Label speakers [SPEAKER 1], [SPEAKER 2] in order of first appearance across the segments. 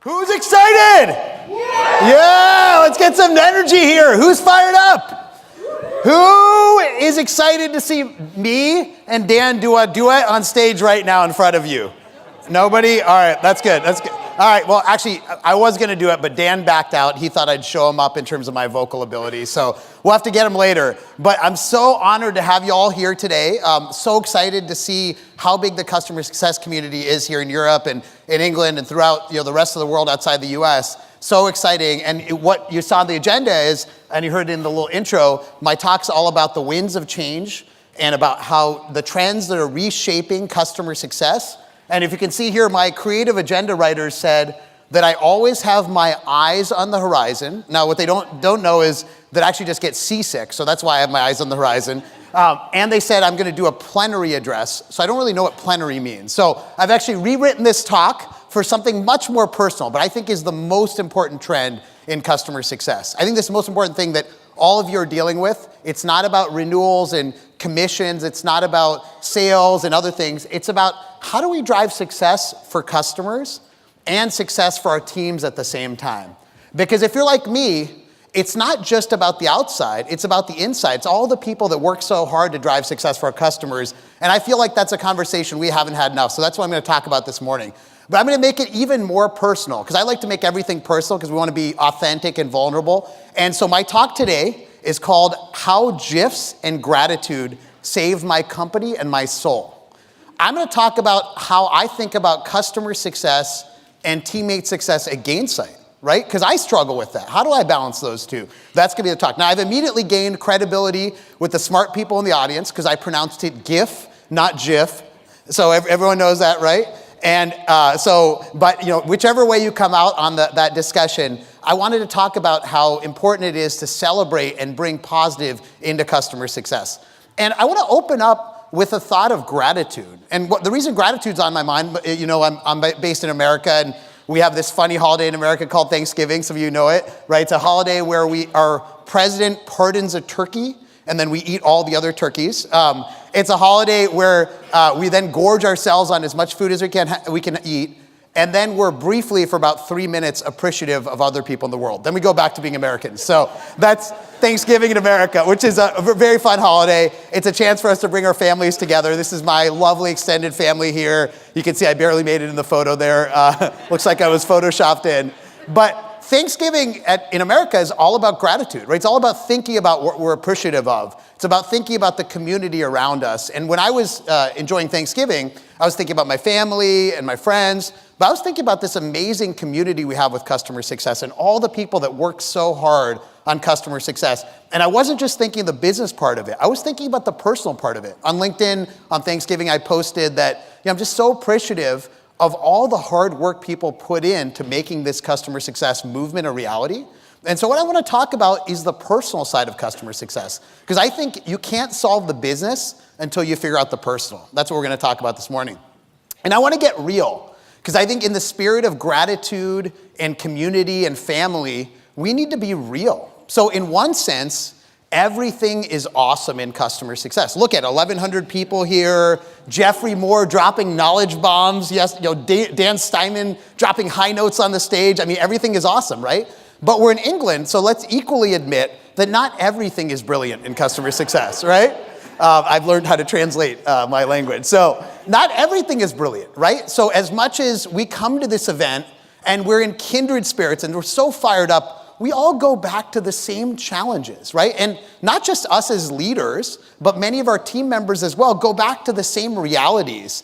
[SPEAKER 1] Who's excited? Yeah, let's get some energy here. Who's fired up? Who is excited to see me and Dan do a duet on stage right now in front of you? Nobody? All right, that's good. That's good. All right, well, actually, I was going to do it, but Dan backed out. He thought I'd show him up in terms of my vocal ability, so we'll have to get him later. But I'm so honored to have you all here today. So excited to see how big the customer success community is here in Europe and in England and throughout the rest of the world outside the US. So exciting. And what you saw on the agenda is, and you heard in the little intro, my talk's all about the winds of change and about how the trends that are reshaping customer success. And if you can see here, my creative agenda writers said that I always have my eyes on the horizon. Now, what they don't know is that I actually just get seasick, so that's why I have my eyes on the horizon. And they said I'm gonna do a plenary address, so I don't really know what plenary means. So I've actually rewritten this talk for something much more personal, but I think is the most important trend in customer success. I think this is the most important thing that all of you are dealing with. It's not about renewals and commissions. It's not about sales and other things. It's about how do we drive success for customers and success for our teams at the same time? Because if you're like me, it's not just about the outside, it's about the inside. It's all the people that work so hard to drive success for our customers. And I feel like that's a conversation we haven't had enough. So that's what I'm going to talk about this morning. But I'm going to make it even more personal, because I like to make everything personal because we want to be authentic and vulnerable. And so my talk today is called How GIFs and Gratitude Saved My Company and My Soul. I'm going to talk about how I think about customer success and teammate success at Gainsight, right? Because I struggle with that. How do I balance those two? That's going to be the talk. Now, I've immediately gained credibility with the smart people in the audience because I pronounced it GIF, not GIF. So everyone knows that, right? And but whichever way you come out on that discussion, I wanted to talk about how important it is to celebrate and bring positive into customer success. And I want to open up with a thought of gratitude. And the reason gratitude's on my mind, I'm based in America, and we have this funny holiday in America called Thanksgiving. Some of you know it, right? It's a holiday where our president pardons a turkey, and then we eat all the other turkeys. It's a holiday where we then gorge ourselves on as much food as we can eat, and then we're briefly, for about 3 minutes, appreciative of other people in the world. Then we go back to being Americans. So that's Thanksgiving in America, which is a very fun holiday. It's a chance for us to bring our families together. This is my lovely extended family here. You can see I barely made it in the photo there. Looks like I was photoshopped in. But Thanksgiving in America is all about gratitude, right? It's all about thinking about what we're appreciative of. It's about thinking about the community around us. And when I was enjoying Thanksgiving, I was thinking about my family and my friends, but I was thinking about this amazing community we have with customer success and all the people that work so hard on customer success. And I wasn't just thinking the business part of it. I was thinking about the personal part of it. On LinkedIn, on Thanksgiving, I posted that I'm just so appreciative of all the hard work people put in to making this customer success movement a reality. And so what I want to talk about is the personal side of customer success, because I think you can't solve the business until you figure out the personal. That's what we're going to talk about this morning. And I want to get real, because I think in the spirit of gratitude and community and family, we need to be real. So in one sense, everything is awesome in customer success. Look at 1,100 people here, Jeffrey Moore dropping knowledge bombs, yes, Dan Steinman dropping high notes on the stage. I mean, everything is awesome, right? But we're in England, so let's equally admit that not everything is brilliant in customer success, right? I've learned how to translate my language. So not everything is brilliant, right? So as much as we come to this event and we're in kindred spirits and we're so fired up, we all go back to the same challenges, right? And not just us as leaders, but many of our team members as well go back to the same realities.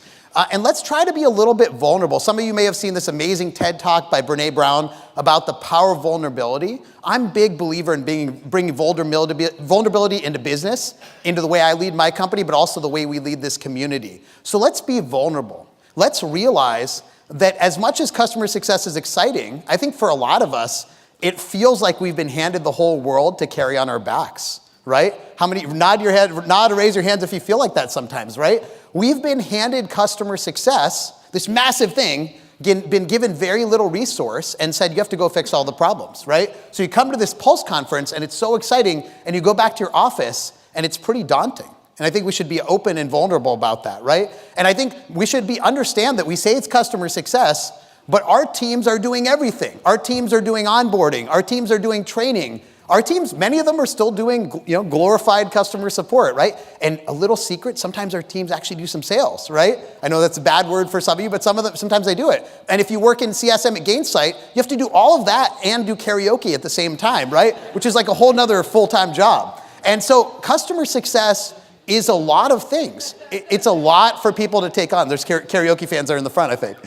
[SPEAKER 1] And let's try to be a little bit vulnerable. Some of you may have seen this amazing TED Talk by Brene Brown about the power of vulnerability. I'm a big believer in bringing vulnerability into business, into the way I lead my company, but also the way we lead this community. So let's be vulnerable. Let's realize that as much as customer success is exciting, I think for a lot of us, it feels like we've been handed the whole world to carry on our backs, right? How many, nod or raise your hands if you feel like that sometimes, right? We've been handed customer success, this massive thing, been given very little resource and said, you have to go fix all the problems, right? So you come to this Pulse conference and it's so exciting, and you go back to your office and it's pretty daunting. And I think we should be open and vulnerable about that, right? And I think we should understand that we say it's customer success, But our teams are doing everything. Our teams are doing onboarding. Our teams are doing training. Our teams, many of them are still doing, glorified customer support, right? And a little secret, sometimes our teams actually do some sales, right? I know that's a bad word for some of you, but sometimes they do it. And if you work in CSM at Gainsight, you have to do all of that and do karaoke at the same time, right? Which is like a whole nother full-time job. And so customer success is a lot of things. It's a lot for people to take on. There's karaoke fans there in the front, I think.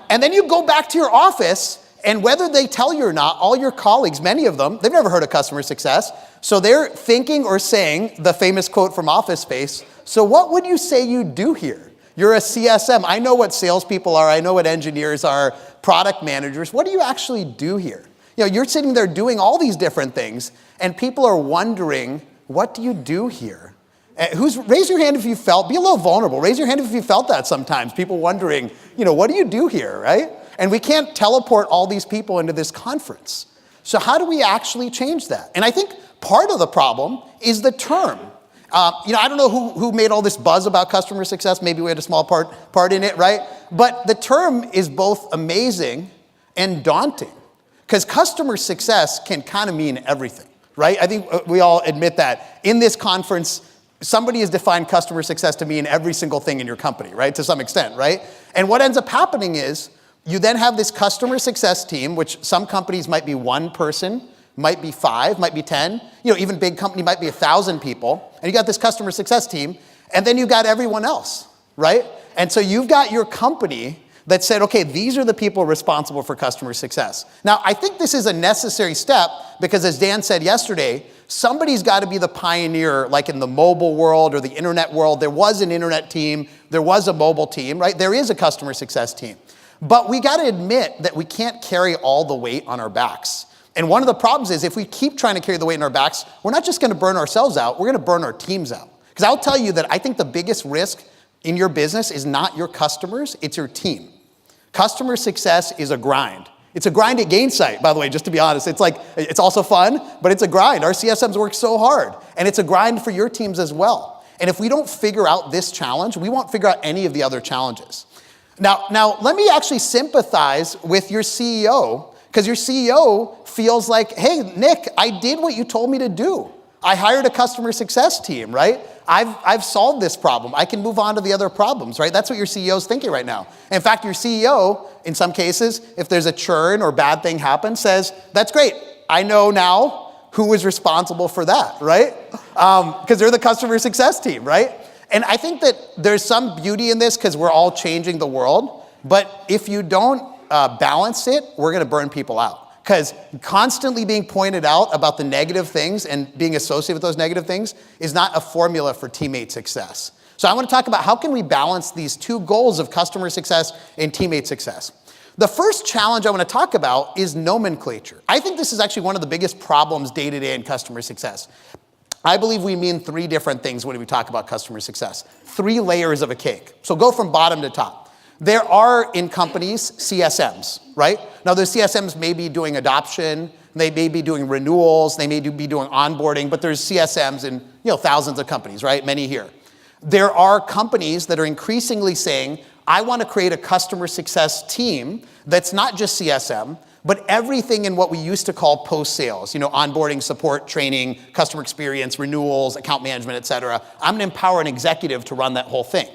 [SPEAKER 1] And then you go back to your office, and whether they tell you or not, all your colleagues, many of them, they've never heard of customer success. So they're thinking or saying the famous quote from Office Space, so what would you say you do here? You're a CSM. I know what salespeople are. I know what engineers are, product managers. What do you actually do here? You're sitting there doing all these different things, and people are wondering, what do you do here? Raise your hand if you be a little vulnerable. Raise your hand if you felt that sometimes. People wondering, what do you do here, right? And we can't teleport all these people into this conference. So how do we actually change that? And I think part of the problem is the term. I don't know who made all this buzz about customer success. Maybe we had a small part in it, right? But the term is both amazing and daunting, because customer success can kind of mean everything, right? I think we all admit that. In this conference, somebody has defined customer success to mean every single thing in your company, right? To some extent, right? And what ends up happening is you then have this customer success team, which some companies might be one person, might be 5, might be 10. Even big company might be 1,000 people. And you got this customer success team, and then you got everyone else, right? And so you've got your company that said, okay, these are the people responsible for customer success. Now, I think this is a necessary step because, as Dan said yesterday, somebody's got to be the pioneer, like in the mobile world or the internet world. There was an internet team. There was a mobile team, right? There is a customer success team. But we got to admit that we can't carry all the weight on our backs. And one of the problems is if we keep trying to carry the weight on our backs, we're not just going to burn ourselves out, we're going to burn our teams out. Because I'll tell you that I think the biggest risk in your business is not your customers, it's your team. Customer success is a grind. It's a grind at Gainsight, by the way, just to be honest. It's also fun, but it's a grind. Our CSMs work so hard, and it's a grind for your teams as well. And if we don't figure out this challenge, we won't figure out any of the other challenges. Now, let me actually sympathize with your CEO, because your CEO feels like, hey, Nick, I did what you told me to do. I hired a customer success team, right? I've solved this problem. I can move on to the other problems, right? That's what your CEO is thinking right now. In fact, your CEO, in some cases, if there's a churn or bad thing happens, says, that's great. I know now who is responsible for that, right? Because they're the customer success team, right? And I think that there's some beauty in this because we're all changing the world. But if you don't balance it, we're going to burn people out. Because constantly being pointed out about the negative things and being associated with those negative things is not a formula for teammate success. So I want to talk about how can we balance these two goals of customer success and teammate success. The first challenge I want to talk about is nomenclature. I think this is actually one of the biggest problems day to day in customer success. I believe we mean 3 different things when we talk about customer success. 3 layers of a cake. So go from bottom to top. There are, in companies, CSMs, right? Now, those CSMs may be doing adoption, they may be doing renewals, they may be doing onboarding, but there's CSMs in thousands of companies, right? Many here. There are companies that are increasingly saying, I want to create a customer success team that's not just CSM, but everything in what we used to call post-sales, onboarding, support, training, customer experience, renewals, account management, et cetera. I'm going to empower an executive to run that whole thing.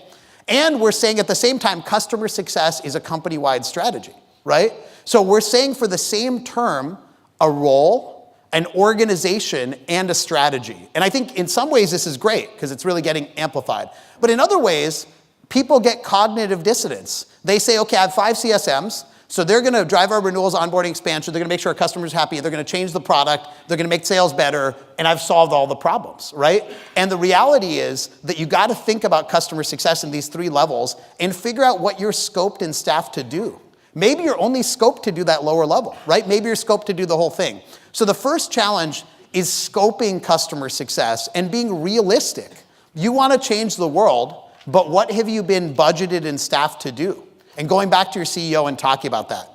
[SPEAKER 1] And we're saying at the same time, customer success is a company-wide strategy, right? So we're saying for the same term, a role, an organization, and a strategy. And I think in some ways this is great because it's really getting amplified. But in other ways, people get cognitive dissonance. They say, okay, I have 5 CSMs, so they're going to drive our renewals, onboarding, expansion. They're going to make sure our customers are happy. They're going to change the product. They're going to make sales better. And I've solved all the problems, right? And the reality is that you got to think about customer success in these 3 levels and figure out what you're scoped and staffed to do. Maybe you're only scoped to do that lower level, right? Maybe you're scoped to do the whole thing. So the first challenge is scoping customer success and being realistic. You want to change the world, but what have you been budgeted and staffed to do? And going back to your CEO and talking about that.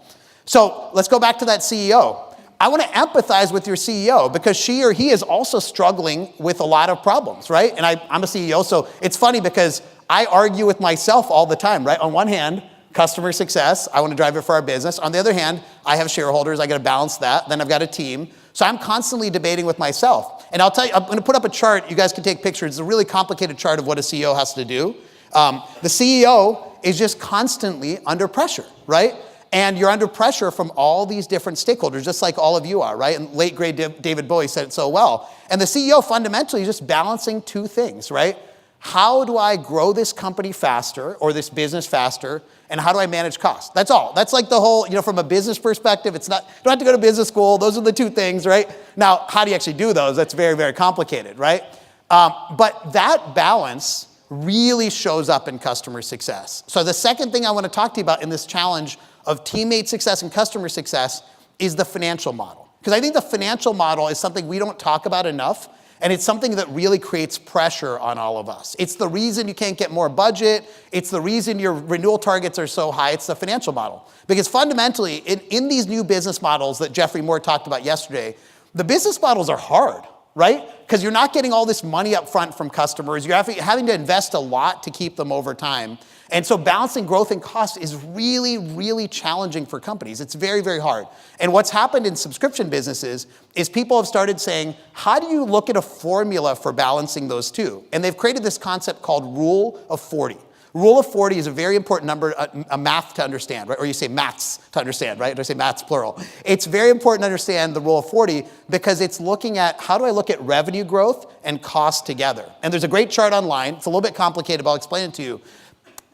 [SPEAKER 1] So let's go back to that CEO. I want to empathize with your CEO because she or he is also struggling with a lot of problems, right? And I'm a CEO, so it's funny because I argue with myself all the time, right? On one hand, customer success. I want to drive it for our business. On the other hand, I have shareholders. I got to balance that. Then I've got a team. So I'm constantly debating with myself. And I'll tell you, I'm going to put up a chart. You guys can take pictures. It's a really complicated chart of what a CEO has to do. The CEO is just constantly under pressure, right? And you're under pressure from all these different stakeholders, just like all of you are, right? And late great David Bowie said it so well. And the CEO fundamentally is just balancing two things, right? How do I grow this company faster or this business faster? And how do I manage costs? That's all. That's like the whole, from a business perspective, it's not, you don't have to go to business school. Those are the two things, right? Now, how do you actually do those? That's very, very complicated, right? But that balance really shows up in customer success. So the second thing I want to talk to you about in this challenge of teammate success and customer success is the financial model. Because I think the financial model is something we don't talk about enough, and it's something that really creates pressure on all of us. It's the reason you can't get more budget. It's the reason your renewal targets are so high. It's the financial model. Because fundamentally, in these new business models that Jeffrey Moore talked about yesterday, the business models are hard, right? Because you're not getting all this money up front from customers. You're having to invest a lot to keep them over time. And so balancing growth and cost is really, really challenging for companies. It's very, very hard. And what's happened in subscription businesses is people have started saying, how do you look at a formula for balancing those two? And they've created this concept called Rule of 40. Rule of 40 is a very important number, a math to understand, right? Or you say maths to understand, right? Or I say maths plural. It's very important to understand the Rule of 40 because it's looking at how do I look at revenue growth and cost together. And there's a great chart online. It's a little bit complicated, but I'll explain it to you.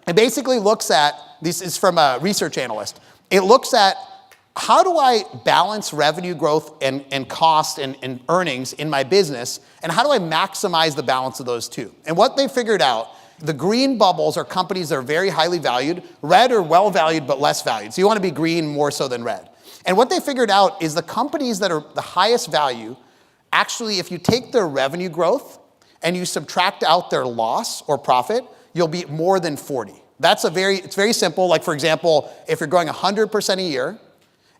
[SPEAKER 1] It basically looks at, this is from a research analyst, it looks at how do I balance revenue growth and cost and earnings in my business, and how do I maximize the balance of those two? And what they figured out, the green bubbles are companies that are very highly valued, red are well valued but less valued. So you want to be green more so than red. And what they figured out is the companies that are the highest value, actually if you take their revenue growth and you subtract out their loss or profit, you'll be more than 40. It's very simple. Like for example, if you're growing 100% a year,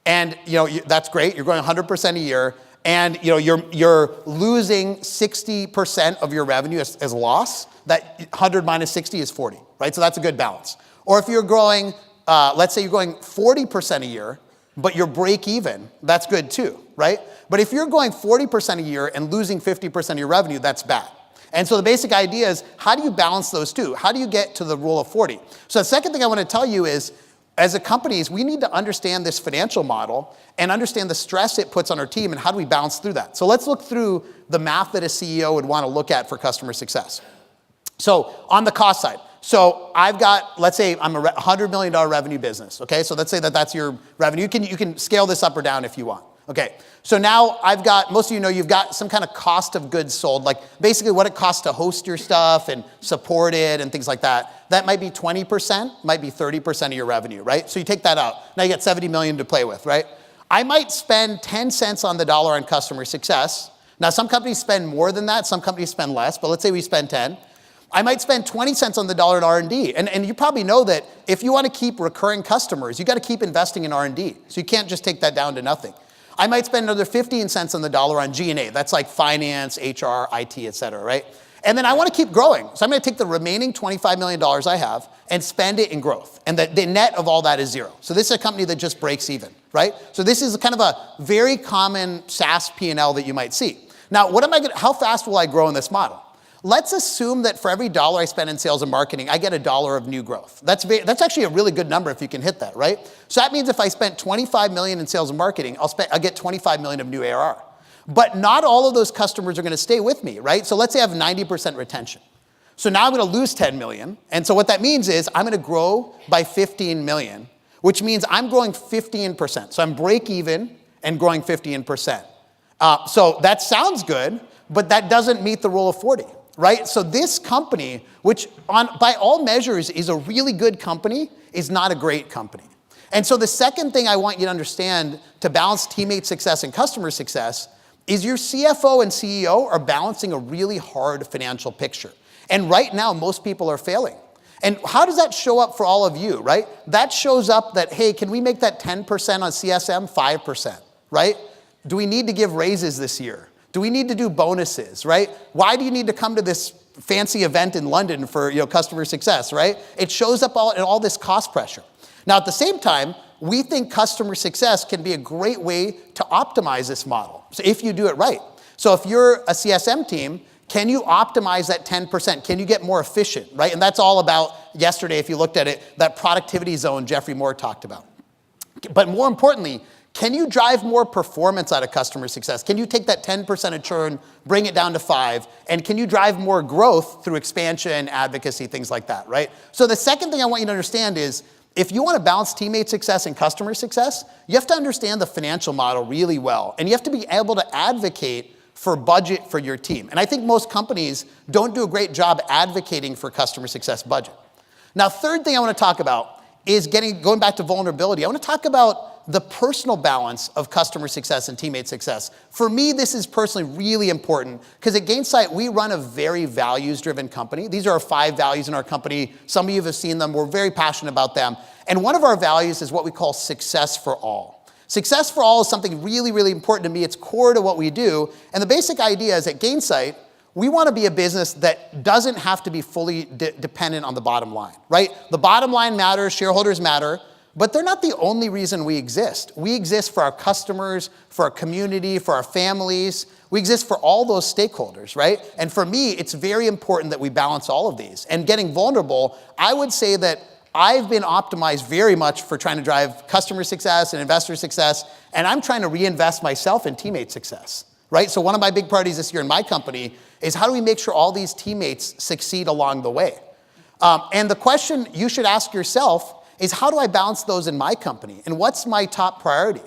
[SPEAKER 1] and that's great, you're growing 100% a year, and you're losing 60% of your revenue as loss, that 100 minus 60 is 40, right? So that's a good balance. Or if you're growing, let's say you're growing 40% a year, but you're break even, that's good too, right? But if you're going 40% a year and losing 50% of your revenue, that's bad. And so the basic idea is, how do you balance those two? How do you get to the Rule of 40? So the second thing I want to tell you is, as a companies, we need to understand this financial model and understand the stress it puts on our team and how do we balance through that. So let's look through the math that a CEO would want to look at for customer success. So on the cost side, so I've got, let's say I'm a $100 million revenue business, okay? So let's say that's your revenue. You can scale this up or down if you want. Okay, so now I've got, most of you know, you've got some kind of cost of goods sold, like basically what it costs to host your stuff and support it and things like that. That might be 20%, might be 30% of your revenue, right? So you take that out. Now you got 70 million to play with, right? I might spend 10 cents on the dollar on customer success. Now some companies spend more than that, some companies spend less, but let's say we spend 10. I might spend 20 cents on the dollar in R&D. And you probably know that if you want to keep recurring customers, you got to keep investing in R&D. So you can't just take that down to nothing. I might spend another 15 cents on the dollar on G&A. That's like finance, HR, IT, et cetera, right? And then I want to keep growing. So I'm going to take the remaining $25 million I have and spend it in growth. And the net of all that is zero. So this is a company that just breaks even, right? So this is kind of a very common SaaS P&L that you might see. Now, how fast will I grow in this model? Let's assume that for every dollar I spend in sales and marketing, I get $1 of new growth. That's actually a really good number if you can hit that, right? So that means if I spent 25 million in sales and marketing, I'll get 25 million of new ARR. But not all of those customers are going to stay with me, right? So let's say I have 90% retention. So now I'm going to lose 10 million. And so what that means is I'm going to grow by 15 million, which means I'm growing 15%. So I'm break even and growing 15%. So that sounds good, but that doesn't meet the Rule of 40. Right? So this company, which by all measures is a really good company, is not a great company. And so the second thing I want you to understand to balance teammate success and customer success is your CFO and CEO are balancing a really hard financial picture. And right now, most people are failing. And how does that show up for all of you, right? That shows up that, hey, can we make that 10% on CSM 5%, right? Do we need to give raises this year? Do we need to do bonuses, right? Why do you need to come to this fancy event in London for customer success, right? It shows up in all this cost pressure. Now, at the same time, we think customer success can be a great way to optimize this model, so if you do it right. So if you're a CSM team, can you optimize that 10%? Can you get more efficient, right? And that's all about, yesterday, if you looked at it, that productivity zone Jeffrey Moore talked about. But more importantly, can you drive more performance out of customer success? Can you take that 10% of churn, bring it down to 5%, and can you drive more growth through expansion, advocacy, things like that, right? So the second thing I want you to understand is, if you want to balance teammate success and customer success, you have to understand the financial model really well, and you have to be able to advocate for budget for your team. And I think most companies don't do a great job advocating for customer success budget. Now, third thing I want to talk about is going back to vulnerability. I want to talk about the personal balance of customer success and teammate success. For me, this is personally really important because at Gainsight, we run a very values-driven company. These are our 5 values in our company. Some of you have seen them. We're very passionate about them. And one of our values is what we call success for all. Success for all is something really, really important to me. It's core to what we do. And the basic idea is at Gainsight, we want to be a business that doesn't have to be fully dependent on the bottom line, right? The bottom line matters, shareholders matter, but they're not the only reason we exist. We exist for our customers, for our community, for our families. We exist for all those stakeholders, right? And for me, it's very important that we balance all of these. And getting vulnerable, I would say that I've been optimized very much for trying to drive customer success and investor success, and I'm trying to reinvest myself in teammate success, right? So one of my big priorities this year in my company is how do we make sure all these teammates succeed along the way? And the question you should ask yourself is, how do I balance those in my company? And what's my top priority,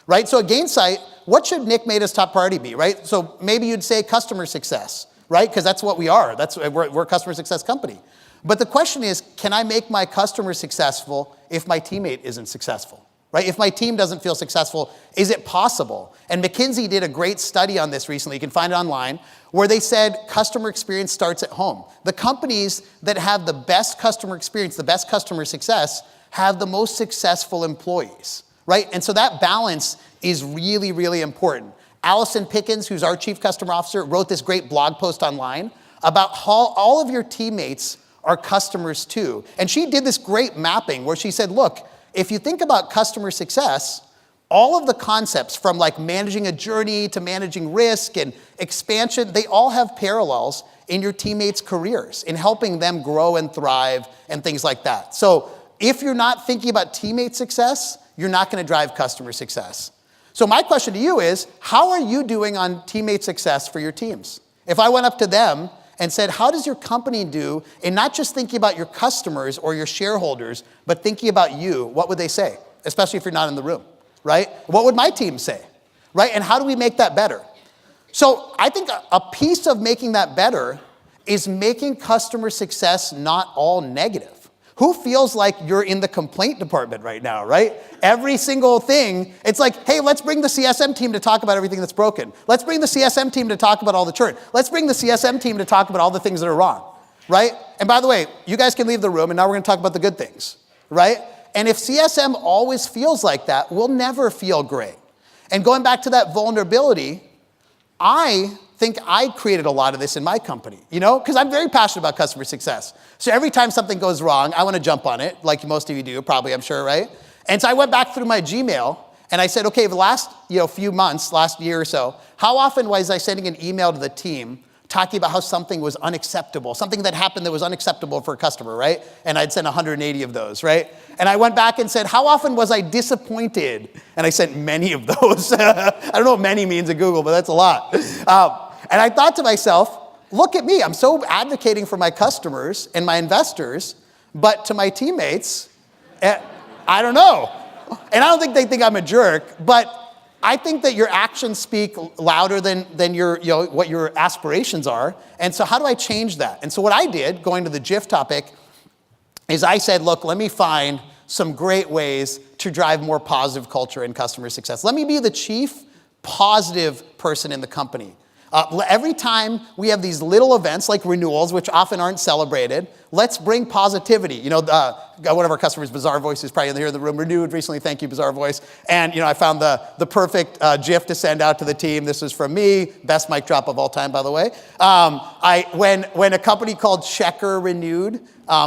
[SPEAKER 1] right? So at Gainsight, what should Nick Mehta's top priority be, right? So maybe you'd say customer success, right? Because that's what we are. We're a customer success company. But the question is, can I make my customer successful if my teammate isn't successful, right? If my team doesn't feel successful, is it possible? And McKinsey did a great study on this recently. You can find it online, where they said customer experience starts at home. The companies that have the best customer experience, the best customer success, have the most successful employees, right? And so that balance is really, really important. Allison Pickens, who's our chief customer officer, wrote this great blog post online about how all of your teammates are customers too. And she did this great mapping where she said, look, if you think about customer success, all of the concepts from like managing a journey to managing risk and expansion, they all have parallels in your teammates' careers, in helping them grow and thrive and things like that. So if you're not thinking about teammate success, you're not going to drive customer success. So my question to you is, how are you doing on teammate success for your teams? If I went up to them and said, how does your company do in not just thinking about your customers or your shareholders, but thinking about you, what would they say? Especially if you're not in the room, right? What would my team say, right? And how do we make that better? So I think a piece of making that better is making customer success not all negative. Who feels like you're in the complaint department right now, right? Every single thing, it's like, hey, let's bring the CSM team to talk about everything that's broken. Let's bring the CSM team to talk about all the churn. Let's bring the CSM team to talk about all the things that are wrong, right? And by the way, you guys can leave the room, and now we're going to talk about the good things, right? And if CSM always feels like that, we'll never feel great. And going back to that vulnerability, I think I created a lot of this in my company, you know, because I'm very passionate about customer success. So every time something goes wrong, I want to jump on it, like most of you do, probably, I'm sure, right? And so I went back through my Gmail, and I said, okay, the last few months, last year or so, how often was I sending an email to the team talking about how something was unacceptable, something that happened that was unacceptable for a customer, right? And I'd sent 180 of those, right? And I went back and said, how often was I disappointed? And I sent many of those. I don't know what many means in Google, but that's a lot. And I thought to myself, look at me. I'm so advocating for my customers and my investors, but to my teammates, I don't know. And I don't think they think I'm a jerk, but I think that your actions speak louder than your, what your aspirations are. And so how do I change that? And so what I did, going to the GIF topic, is I said, look, let me find some great ways to drive more positive culture and customer success. Let me be the chief positive person in the company. Every time we have these little events like renewals, which often aren't celebrated, let's bring positivity. one of our customers, Bazaar Voice, is probably in the room, renewed recently. Thank you, Bazaar Voice. And I found the perfect GIF to send out to the team. This was from me, best mic drop of all time, by the way. When a company called Checker renewed,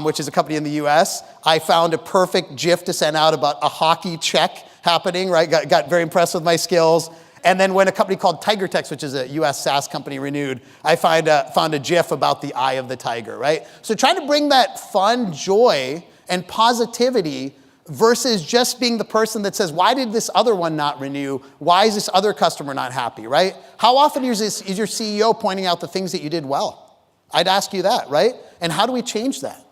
[SPEAKER 1] which is a company in the US, I found a perfect GIF to send out about a hockey check happening, right? Got very impressed with my skills. And then when a company called TigerTex, which is a US SaaS company, renewed, I found a GIF about the eye of the tiger, right? So trying to bring that fun, joy, and positivity versus just being the person that says, why did this other one not renew? Why is this other customer not happy, right? How often is your CEO pointing out the things that you did well? I'd ask you that, right? And how do we change that?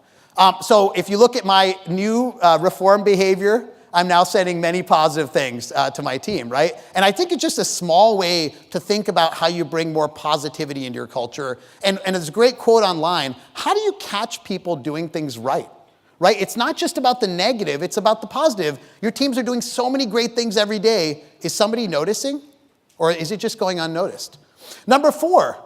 [SPEAKER 1] So if you look at my new reform behavior, I'm now saying many positive things to my team, right? And I think it's just a small way to think about how you bring more positivity into your culture. And there's a great quote online, how do you catch people doing things right? Right? It's not just about the negative, it's about the positive. Your teams are doing so many great things every day. Is somebody noticing? Or is it just going unnoticed? Number 4,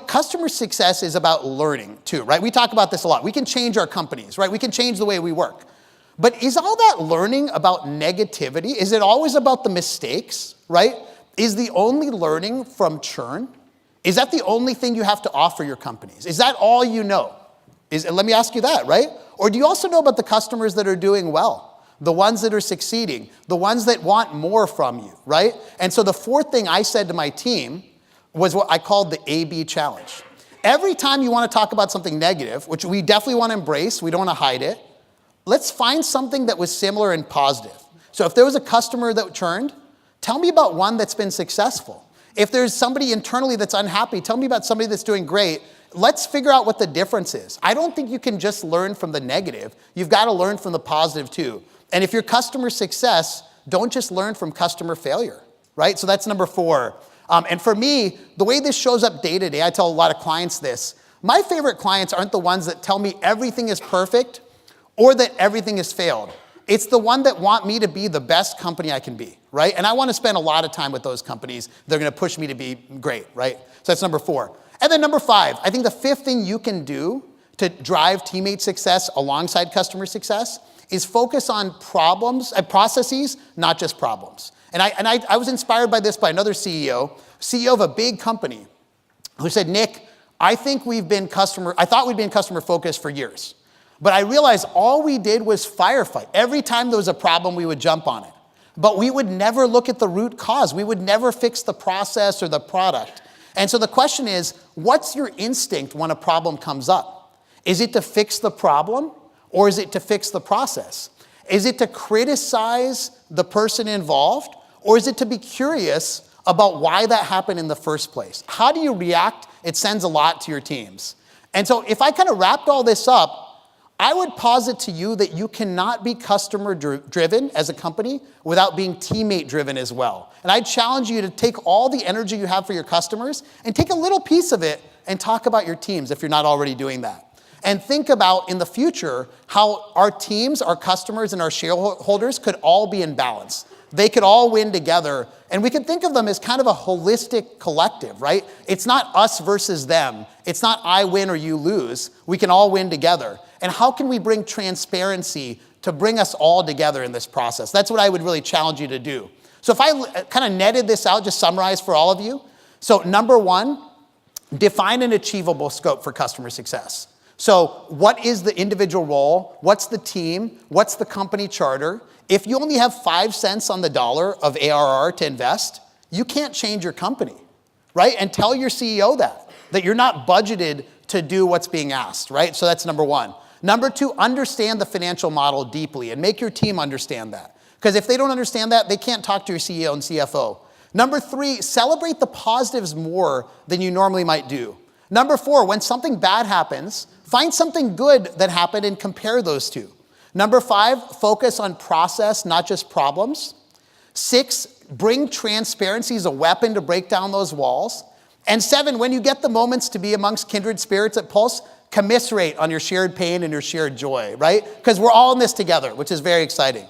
[SPEAKER 1] customer success is about learning too, right? We talk about this a lot. We can change our companies, right? We can change the way we work. But is all that learning about negativity? Is it always about the mistakes, right? Is the only learning from churn? Is that the only thing you have to offer your companies? Is that all you know? Let me ask you that, right? Or do you also know about the customers that are doing well? The ones that are succeeding, the ones that want more from you, right? And so the 4th thing I said to my team was what I called the A-B challenge. Every time you want to talk about something negative, which we definitely want to embrace, we don't want to hide it, let's find something that was similar and positive. So if there was a customer that churned, tell me about one that's been successful. If there's somebody internally that's unhappy, tell me about somebody that's doing great. Let's figure out what the difference is. I don't think you can just learn from the negative. You've got to learn from the positive too. And if you're customer success, don't just learn from customer failure, right? So that's number 4. And for me, the way this shows up day to day, I tell a lot of clients this. My favorite clients aren't the ones that tell me everything is perfect or that everything has failed. It's the one that want me to be the best company I can be, right? And I want to spend a lot of time with those companies. They're going to push me to be great, right? So that's number 4. And then number 5, I think the 5th thing you can do to drive teammate success alongside customer success is focus on problems and processes, not just problems. And I was inspired by this by another CEO of a big company, who said, Nick, I thought we'd been customer focused for years. But I realized all we did was firefight. Every time there was a problem, we would jump on it. But we would never look at the root cause. We would never fix the process or the product. And so the question is, what's your instinct when a problem comes up? Is it to fix the problem or is it to fix the process? Is it to criticize the person involved or is it to be curious about why that happened in the first place? How do you react? It sends a lot to your teams. And so if I kind of wrapped all this up, I would posit to you that you cannot be customer-driven as a company without being teammate-driven as well. And I challenge you to take all the energy you have for your customers and take a little piece of it and talk about your teams if you're not already doing that. And think about, in the future, how our teams, our customers, and our shareholders could all be in balance. They could all win together. And we could think of them as kind of a holistic collective, right? It's not us versus them. It's not I win or you lose. We can all win together. And how can we bring transparency to bring us all together in this process? That's what I would really challenge you to do. So if I kind of netted this out, just summarize for all of you. So number 1, define an achievable scope for customer success. So what is the individual role? What's the team? What's the company charter? If you only have 5 cents on the dollar of ARR to invest, you can't change your company, right? And tell your CEO that you're not budgeted to do what's being asked, right? So that's number 1. Number 2, understand the financial model deeply and make your team understand that. Because if they don't understand that, they can't talk to your CEO and CFO. Number 3, celebrate the positives more than you normally might do. Number 4, when something bad happens, find something good that happened and compare those two. Number 5, focus on process, not just problems. 6, bring transparency as a weapon to break down those walls. And 7, when you get the moments to be amongst kindred spirits at Pulse, commiserate on your shared pain and your shared joy, right? Because we're all in this together, which is very exciting.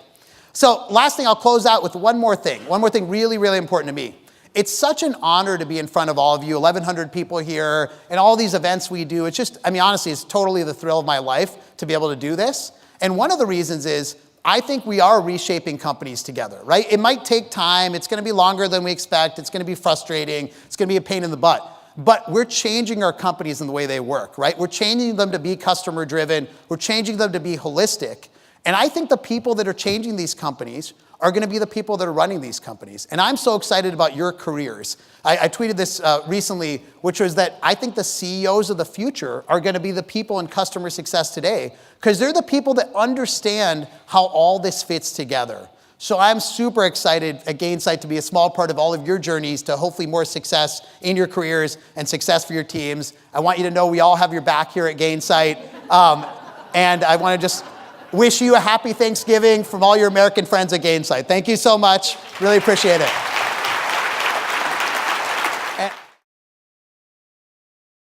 [SPEAKER 1] So last thing, I'll close out with one more thing really, really important to me. It's such an honor to be in front of all of you, 1,100 people here, and all these events we do. It's just, honestly, it's totally the thrill of my life to be able to do this. And one of the reasons is I think we are reshaping companies together, right? It might take time. It's going to be longer than we expect. It's going to be frustrating. It's going to be a pain in the butt. But we're changing our companies in the way they work, right? We're changing them to be customer driven. We're changing them to be holistic. And I think the people that are changing these companies are going to be the people that are running these companies. And I'm so excited about your careers. I tweeted this recently, which was that I think the CEOs of the future are going to be the people in customer success today, because they're the people that understand how all this fits together. So I'm super excited at Gainsight to be a small part of all of your journeys to hopefully more success in your careers and success for your teams. I want you to know we all have your back here at Gainsight. And I want to just wish you a happy Thanksgiving from all your American friends at Gainsight. Thank you so much. Really appreciate it.